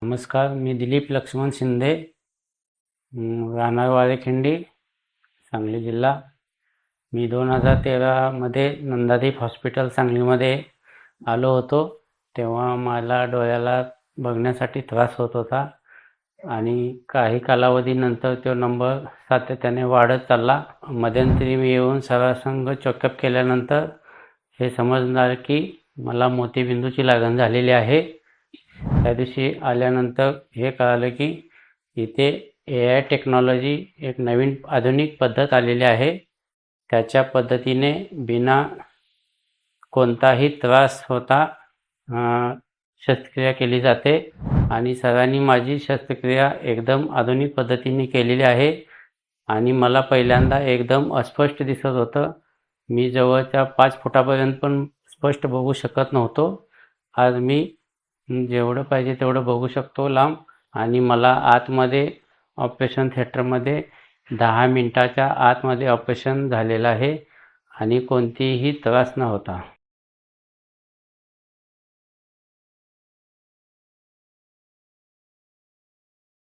नमस्कार, मी दिलीप लक्ष्मण शिंदे, राहणार वाळेखिंडी, सांगली जिल्हा. मी 2013मध्ये नंदादीप हॉस्पिटल सांगलीमध्ये आलो होतो. तेव्हा मला डोळ्याला बघण्यासाठी त्रास होत होता आणि काही कालावधीनंतर तो नंबर सातत्याने वाढत चालला. मध्यंतरी मी येऊन सरासंग चेकअप केल्यानंतर हे समजणार की मला मोतीबिंदूची लागण झालेली आहे. त्या दिवशी आल्यानंतर हे कळालं की इथे AI टेक्नॉलॉजी एक नवीन आधुनिक पद्धत आलेली आहे. त्याच्या पद्धतीने बिना कोणताही त्रास होता शस्त्रक्रिया केली जाते आणि सरांनी माझी शस्त्रक्रिया एकदम आधुनिक पद्धतीने केलेली आहे आणि मला पहिल्यांदा एकदम अस्पष्ट दिसत होतं. मी जवळच्या 5 फुटापर्यंत पण स्पष्ट बघू शकत नव्हतो. आज मी जेवढं पाहिजे तेवढं बघू शकतो लांब आणि मला आतमध्ये ऑपरेशन थिएटरमध्ये 10 मिनिटाच्या आतमध्ये ऑपरेशन झालेलं आहे आणि कोणतीही त्रास न होता.